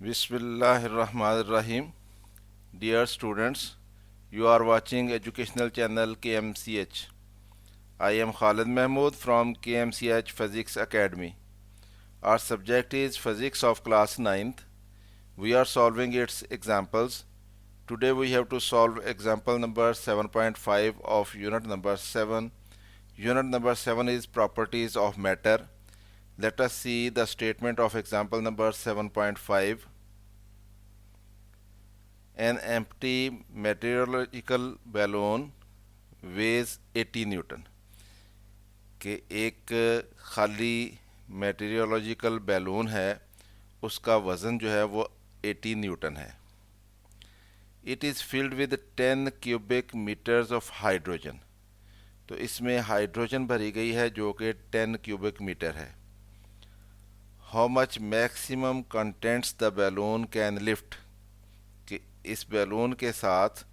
Bismillahirrahmanirrahim. Dear students, you are watching educational channel KMCH. I am Khalid Mahmood from KMCH Physics Academy. Our subject is Physics of class ninth. We are solving its examples. Today we have to solve example number 7.5 of unit number 7. Unit number 7 is properties of matter. Let us see the statement of example number 7.5. An empty meteorological balloon weighs 80 Newton कि एक खाली meteorological balloon है, उसका वज़न जो है वो 80 newton है. It is filled with 10 cubic metres of hydrogen. तो इसमें हाइड्रोजन भरी गई है जो कि 10 क्यूबिक मीटर है. How much maximum contents the balloon can lift, कि इस बैलून के साथ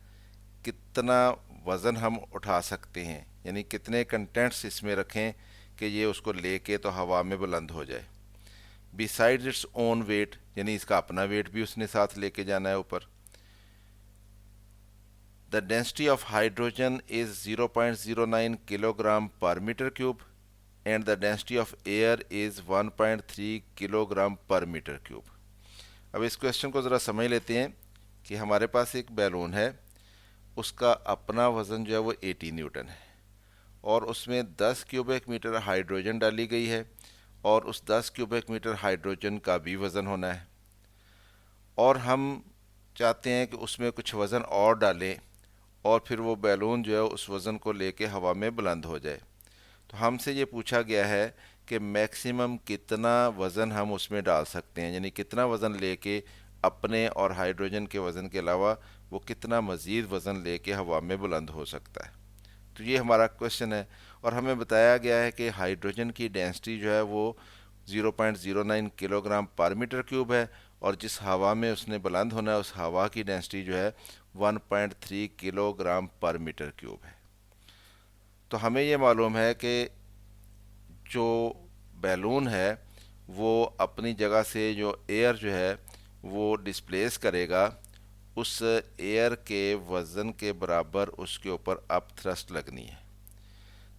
कितना वज़न हम उठा सकते हैं, यानी कितने कंटेंट्स इसमें रखें कि ये उसको लेके तो हवा में बुलंद हो जाए. बिसाइड्स इट्स ओन वेट, यानी इसका अपना वेट भी उसने साथ लेके जाना है ऊपर. The density of hydrogen is 0.09 kilogram per metre cube and the density of air is 1.3 kilogram per metre cube. अब इस क्वेश्चन को ज़रा समझ लेते हैं कि हमारे पास एक बैलून है, उसका अपना वज़न जो है वो 80 न्यूटन है और उसमें 10 क्यूबिक मीटर हाइड्रोजन डाली गई है और उस 10 क्यूबिक मीटर हाइड्रोजन का भी वज़न होना है और हम चाहते हैं कि उसमें कुछ वज़न और डालें और फिर वो बैलून जो है उस वज़न को लेके हवा में बुलंद हो जाए. तो हमसे ये पूछा गया है कि मैक्सिमम कितना वज़न हम उसमें डाल सकते हैं, यानी कितना वज़न लेके अपने और हाइड्रोजन के वज़न के अलावा वो कितना मज़ीद वज़न लेके हवा में बुलंद हो सकता है. तो ये हमारा क्वेश्चन है और हमें बताया गया है कि हाइड्रोजन की डेंसिटी जो है वो 0.09 किलोग्राम पर मीटर क्यूब है और जिस हवा में उसने बुलंद होना है उस हवा की डेंसिटी जो है 1.3 किलोग्राम पर मीटर क्यूब है. तो हमें ये मालूम है कि जो बैलून है वो अपनी जगह से जो एयर जो है वो डिस्प्लेस करेगा, उस एयर के वज़न के बराबर उसके ऊपर अप थ्रस्ट लगनी है.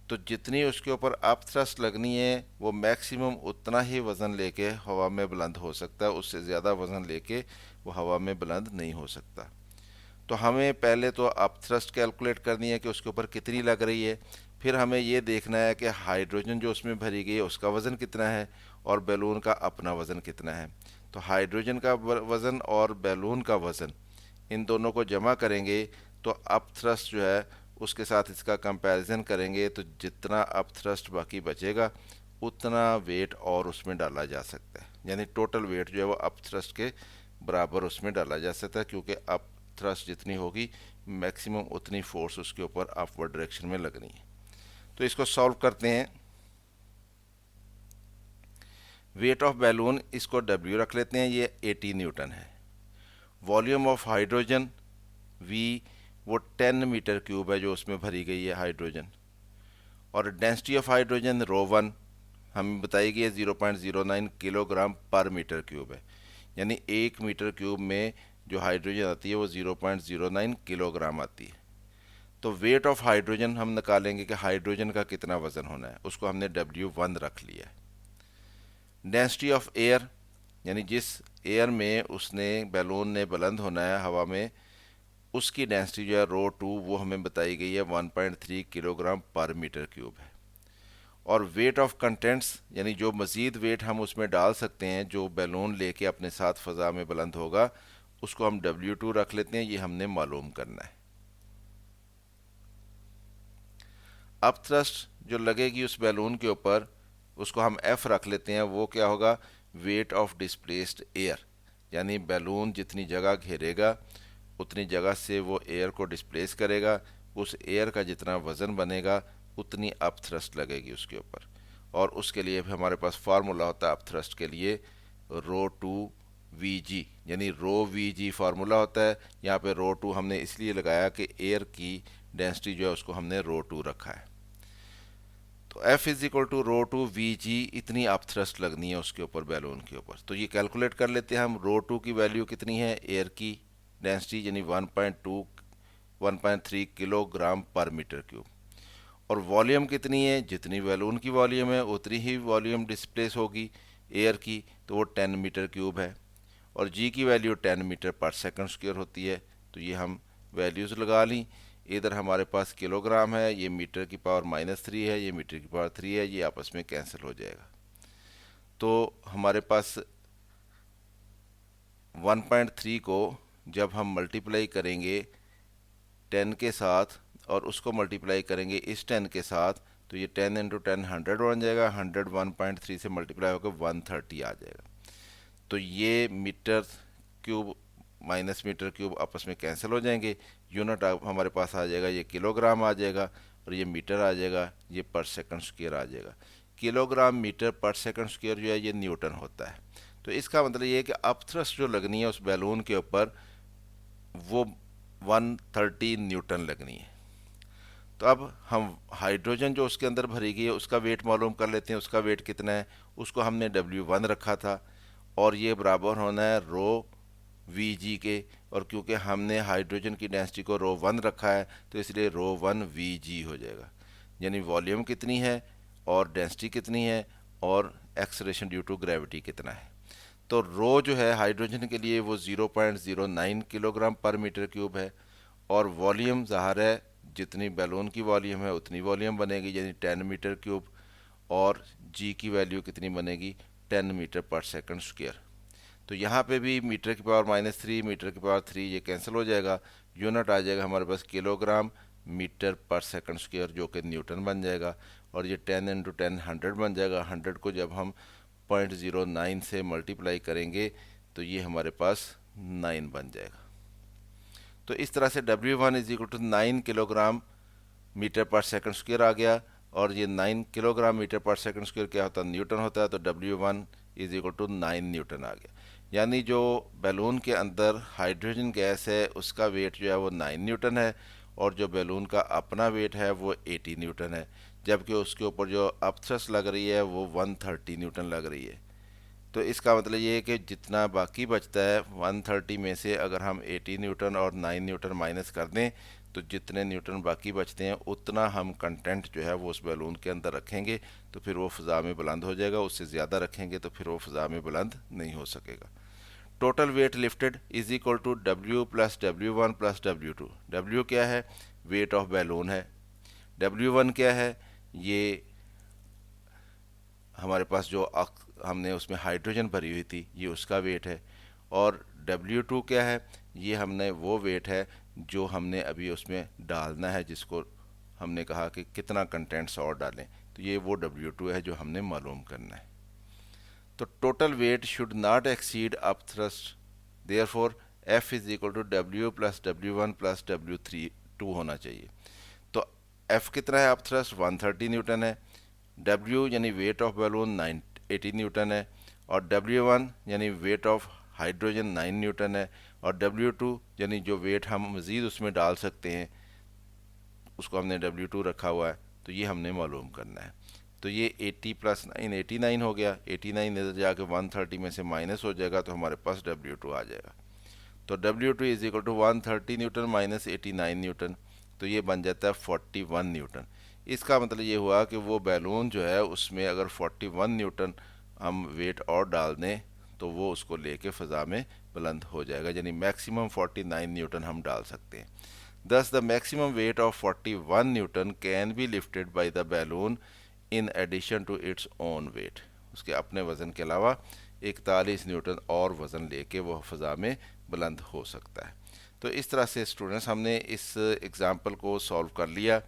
तो जितनी उसके ऊपर अप थ्रस्ट लगनी है वो मैक्सिमम उतना ही वज़न लेके हवा में बुलंद हो सकता है, उससे ज़्यादा वज़न लेके वो हवा में बुलंद नहीं हो सकता. तो हमें पहले तो अप थ्रस्ट कैलकुलेट करनी है कि उसके ऊपर कितनी लग रही है, फिर हमें ये देखना है कि हाइड्रोजन जो उसमें भरी गई है उसका वज़न कितना है और बैलून का अपना वज़न कितना है. तो हाइड्रोजन का वज़न और बैलून का वज़न इन दोनों को जमा करेंगे तो अप थ्रस्ट जो है उसके साथ इसका कंपैरिजन करेंगे तो जितना अप थ्रस्ट बाकी बचेगा उतना वेट और उसमें डाला जा सकता है, यानी टोटल वेट जो है वो अप थ्रस्ट के बराबर उसमें डाला जा सकता है, क्योंकि अप थ्रस्ट जितनी होगी मैक्सिमम उतनी फोर्स उसके ऊपर अपवर्ड डायरेक्शन में लगनी है. तो इसको सॉल्व करते हैं. वेट ऑफ बैलून इसको W रख लेते हैं, ये 80 न्यूटन है. वॉल्यूम ऑफ हाइड्रोजन V वो 10 मीटर क्यूब है जो उसमें भरी गई है हाइड्रोजन. और डेंसिटी ऑफ हाइड्रोजन ρ1 हमें बताई गई है 0.09 किलोग्राम पर मीटर क्यूब है, यानी 1 मीटर क्यूब में जो हाइड्रोजन आती है वो 0.09 किलोग्राम आती है. तो वेट ऑफ हाइड्रोजन हम निकालेंगे कि हाइड्रोजन का कितना वज़न होना है, उसको हमने W1 रख लिया है. डेंसिटी ऑफ एयर, यानी जिस एयर में उसने बैलून ने बुलंद होना है हवा में, उसकी डेंसिटी जो है ρ2 वो हमें बताई गई है 1.3 किलोग्राम पर मीटर क्यूब है. और वेट ऑफ कंटेंट्स, यानी जो मज़ीद वेट हम उसमें डाल सकते हैं जो बैलून लेके अपने साथ फ़ज़ा में बुलंद होगा, उसको हम W2 रख लेते हैं. ये हमने मालूम करना है. अप थ्रस्ट जो लगेगी उस बैलून के ऊपर उसको हम F रख लेते हैं. वो क्या होगा, वेट ऑफ डिस्प्लेस्ड एयर, यानी बैलून जितनी जगह घेरेगा उतनी जगह से वो एयर को डिस्प्लेस करेगा, उस एयर का जितना वज़न बनेगा उतनी अप थ्रस्ट लगेगी उसके ऊपर. और उसके लिए भी हमारे पास फार्मूला होता है अप थ्रस्ट के लिए ρ2VG, यानी ρVG फार्मूला होता है. यहाँ पे ρ2 हमने इसलिए लगाया कि एयर की डेंसिटी जो है उसको हमने ρ2 रखा है. F is equal to rho two V G, इतनी आप थ्रस्ट लगनी है उसके ऊपर, बैलून के ऊपर। तो ये कैलकुलेट कर लेते हैं हम। रो टू की वैल्यू कितनी है, एयर की डेंसिटी यानी 1.3 किलोग्राम पर मीटर क्यूब, और वॉल्यूम कितनी है, जितनी बैलून की वॉल्यूम है उतनी ही वॉल्यूम डिस्प्लेस होगी एयर की, तो वो 10 मीटर क्यूब है। और जी की value 10 metre per second square होती है। तो ये हम वैल्यूज़ लगा ली। इधर हमारे पास किलोग्राम है, ये मीटर की पावर -3 है, ये मीटर की पावर 3 है, ये आपस में कैंसिल हो जाएगा। तो हमारे पास 1.3 को जब हम मल्टीप्लाई करेंगे 10 के साथ और उसको मल्टीप्लाई करेंगे इस 10 के साथ, तो ये 10 इंटू 10 100 बन जाएगा। 100 1.3 से मल्टीप्लाई होकर 130 आ जाएगा। तो ये metre cube minus metre cube आपस में कैंसिल हो जाएंगे। यूनिट हमारे पास आ जाएगा, ये किलोग्राम आ जाएगा और ये मीटर आ जाएगा, ये पर सेकंड स्क्वायर आ जाएगा। Kilogram metre per second square जो है ये न्यूटन होता है। तो इसका मतलब ये है कि अपथ्रस्ट जो लगनी है उस बैलून के ऊपर वो 130 न्यूटन लगनी है। तो अब हम हाइड्रोजन जो उसके अंदर भरी गई है उसका वेट मालूम कर लेते हैं। उसका वेट कितना है, उसको हमने W1 रखा था और ये बराबर होना है रो वी जी के। और क्योंकि हमने हाइड्रोजन की डेंसिटी को रो 1 रखा है तो इसलिए रो 1 वी जी हो जाएगा। यानी वॉल्यूम कितनी है और डेंसिटी कितनी है और एक्सलेरेशन ड्यू टू ग्रेविटी कितना है। तो रो जो है हाइड्रोजन के लिए वो 0.09 किलोग्राम पर मीटर क्यूब है, और वॉल्यूम ज़ाहिर है जितनी बैलून की वॉल्यूम है उतनी वॉल्यूम बनेगी यानी 10 मीटर क्यूब, और जी की वैल्यू कितनी बनेगी 10 मीटर पर सेकंड स्क्वायर। तो यहाँ पे भी मीटर की पावर -3 मीटर की पावर 3 ये कैंसिल हो जाएगा। यूनिट आ जाएगा हमारे पास kilogram metre per second square जो कि न्यूटन बन जाएगा। और ये 10 इंटू 10 100 बन जाएगा। 100 को जब हम 0.09 से मल्टीप्लाई करेंगे तो ये हमारे पास 9 बन जाएगा। तो इस तरह से W1 is equal to 9 kilogram metre per second square आ गया। और ये 9 kilogram metre per second square क्या होता है, न्यूटन होता है। तो W1 is equal to 9 newton आ गया। यानी जो बैलून के अंदर हाइड्रोजन गैस है उसका वेट जो है वो 9 न्यूटन है, और जो बैलून का अपना वेट है वो 80 न्यूटन है, जबकि उसके ऊपर जो अपथ्रस्ट लग रही है वो 130 न्यूटन लग रही है। तो इसका मतलब ये है कि जितना बाकी बचता है 130 में से अगर हम 80 न्यूटन और 9 न्यूटन माइनस कर दें तो जितने न्यूटन बाकी बचते हैं उतना हम कंटेंट जो है वो उस बैलून के अंदर रखेंगे, तो फिर वो फ़िज़ा में बुलंद हो जाएगा। उससे ज़्यादा रखेंगे तो फिर वो फ़िज़ा में बुलंद नहीं हो सकेगा। Total weight lifted is equal to W plus W1 plus W2। W क्या है, वेट ऑफ बैलून है। W1 क्या है, ये हमारे पास जो हमने उसमें हाइड्रोजन भरी हुई थी ये उसका वेट है। और W2 क्या है, ये हमने वो वेट है जो हमने अभी उसमें डालना है, जिसको हमने कहा कि कितना कंटेंट्स और डालें, तो ये वो W2 है जो हमने मालूम करना है। तो total weight should not exceed up thrust, therefore F is equal to W plus W1 plus W2 होना चाहिए। तो F कितना है अप थ्रस्ट 130 न्यूटन है, W यानी वेट ऑफ बैलून 80 न्यूटन है, और W1 यानी वेट ऑफ हाइड्रोजन 9 न्यूटन है, और W2 यानी जो वेट हम मज़ीद उसमें डाल सकते हैं उसको हमने W2 रखा हुआ है, तो ये हमने मालूम करना है। तो ये 80 प्लस 9 89 हो गया। 89 इधर जाके 130 में से माइनस हो जाएगा तो हमारे पास W2 आ जाएगा। तो W2 is equal to 130 newton minus 89 newton, तो ये बन जाता है 41 न्यूटन। इसका मतलब ये हुआ कि वो बैलून जो है उसमें अगर 41 न्यूटन हम वेट और डाल दें तो वो उसको लेके फ़िज़ा में बुलंद हो जाएगा, यानी मैक्सिमम 49 न्यूटन हम डाल सकते हैं। Thus the maximum weight of 41 Newton can be lifted by the balloon in addition to its own weight। उसके अपने वज़न के अलावा 41 न्यूटन और वज़न लेके वो फ़िज़ा में बुलंद हो सकता है। तो इस तरह से स्टूडेंट्स हमने इस एग्ज़ाम्पल को सॉल्व कर लिया।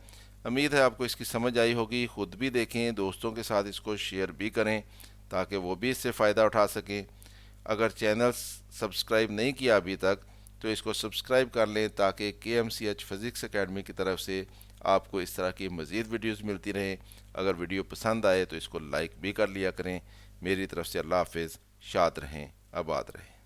उम्मीद है आपको इसकी समझ आई होगी। ख़ुद भी देखें, दोस्तों के साथ इसको शेयर भी करें ताकि वो भी इससे फ़ायदा उठा सकें। अगर चैनल सब्सक्राइब नहीं किया अभी तक तो इसको सब्सक्राइब कर लें ताकि KMCH फिज़िक्स एकेडमी की तरफ से आपको इस तरह की मज़ीद वीडियोज़ मिलती रहें। अगर वीडियो पसंद आए तो इसको लाइक भी कर लिया करें। मेरी तरफ से अल्लाह हाफ़िज़, शाद रहें, आबाद रहें।